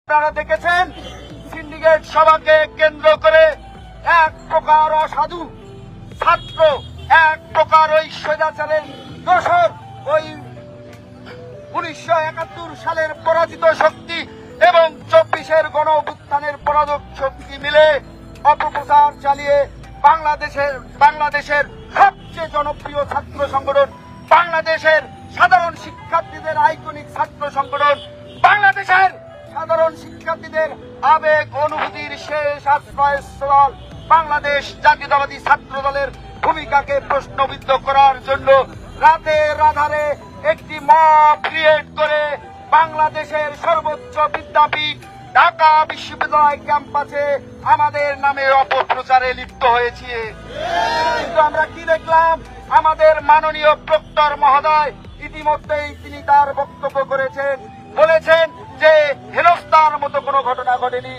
আপনারা দেখেছেন সিন্ডিকেট সভাকে কেন্দ্র করে এক প্রকার অসাধু ছাত্র, এক প্রকার ওই স্বৈরাচারের দোসর, ওই 1971 সালের পরাজিত শক্তি এবং 24-এর গণ অভ্যুত্থানের পরাজক শক্তি মিলে অপপ্রচার চালিয়ে বাংলাদেশের সবচেয়ে জনপ্রিয় ছাত্র সংগঠন, বাংলাদেশের সাধারণ শিক্ষার্থীদের আইকনিক ছাত্র সংগঠন, বাংলাদেশের সাধারণ শিক্ষার্থীদের আবেগ অনুভূতির শেষ আশ্রয়স্থল বাংলাদেশ জাতীয়তাবাদী ছাত্র দলের ভূমিকাকে প্রশ্নবিদ্ধ করার জন্য রাতের আধারে একটি মব ক্রিয়েট করে বাংলাদেশের সর্বোচ্চ বিদ্যাপীঠ ঢাকা বিশ্ববিদ্যালয় ক্যাম্পাসে আমাদের নামে অপপ্রচারে লিপ্ত হয়েছে। কিন্তু আমরা কি দেখলাম, আমাদের মাননীয় প্রক্টর মহোদয় ইতিমধ্যেই তিনি তার বক্তব্য করেছেন, বলেছেন যে হেনস্থার মতো কোনো ঘটনা ঘটেনি।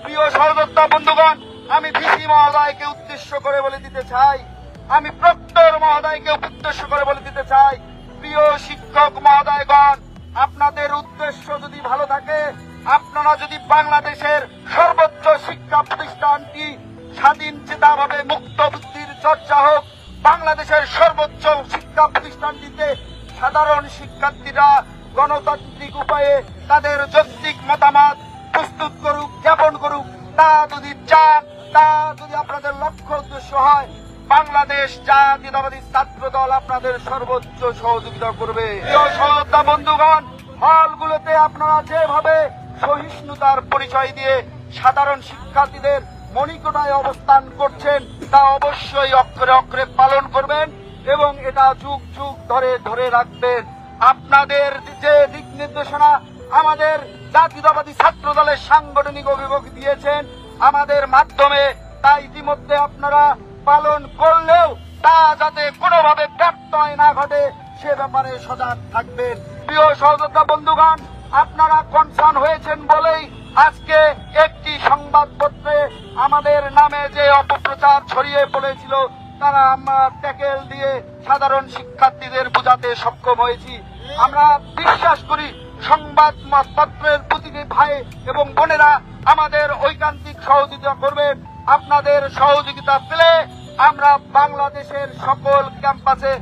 প্রিয় সহযোদ্ধা বন্ধুগণ, আমি ভিসি মহোদয়কে উদ্দেশ্য করে বলে দিতে চাই, আমি প্রক্টর মহোদয়কে উদ্দেশ্য করে বলে দিতে চাই, প্রিয় শিক্ষক মহোদয়গণ, আপনাদের উদ্দেশ্য যদি ভালো থাকে, আপনারা যদি বাংলাদেশের সর্বোচ্চ শিক্ষা প্রতিষ্ঠানটি স্বাধীন চেতাভাবে মুক্ত বুদ্ধির চর্চা হোক, বাংলাদেশের সর্বোচ্চ শিক্ষা প্রতিষ্ঠানটিতে সাধারণ শিক্ষার্থীরা গণতান্ত্রিক উপায়ে তাদের যৌক্তিক মতামত প্রস্তুত করুক, জ্ঞাপন করুক, তা যদি চান, তা যদি আপনাদের লক্ষ্য উদ্দেশ্য হয়, বাংলাদেশ জাতীয়তাবাদী ছাত্র দল আপনাদের সর্বোচ্চ সহযোগিতা করবে। প্রিয় সহযোদ্ধা বন্ধুগণ, হলগুলোতে আপনারা যেভাবে সহিষ্ণুতার পরিচয় দিয়ে সাধারণ শিক্ষার্থীদের মনিকোটায় অবস্থান করছেন, তা অবশ্যই অক্ষরে অক্ষরে পালন করবেন এবং এটা যুগ যুগ ধরে ধরে রাখবেন। আপনাদের যে দিক নির্দেশনা আমাদের জাতীয়তাবাদী ছাত্র দলের সাংগঠনিক অভিভাবক দিয়েছেন আমাদের মাধ্যমে, তা ইতিমধ্যে আপনারা পালন করলেও তা যাতে কোনোভাবে ব্যত্যয় না ঘটে সে ব্যাপারে সজাগ থাকবেন। প্রিয় সহযোদ্ধা বন্ধুগণ, আপনারা কনসার্ন হয়েছেন বলেই আজকে একটি সংবাদপত্রে আমাদের নামে যে অপপ্রচার ছড়িয়ে পড়েছিল তারা আমরা ট্যাকেল দিয়ে সাধারণ শিক্ষার্থীদের বোঝাতে সক্ষম হয়েছি। আমরা বিশ্বাস করি সংবাদপত্রের প্রতিটি ভাই এবং বোনেরা আমাদের ঐকান্তিক সহযোগিতা করবেন। আপনাদের সহযোগিতা পেলে আমরা বাংলাদেশের সকল ক্যাম্পাসে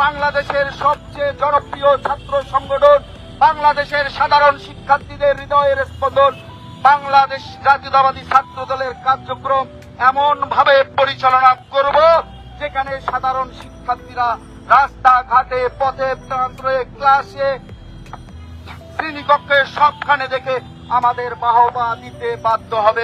বাংলাদেশের সবচেয়ে জনপ্রিয় ছাত্র সংগঠন, বাংলাদেশের সাধারণ শিক্ষার্থীদের হৃদয়ের স্পন্দন বাংলাদেশ জাতীয়তাবাদী ছাত্র দলের কার্যক্রম এমন ভাবে পরিচালনা করব যেখানে সাধারণ শিক্ষার্থীরা রাস্তাঘাটে, পথে, প্রান্তরে, ক্লাসে, শ্রেণীকক্ষে সবখানে দেখে আমাদের বাহবা দিতে বাধ্য হবে।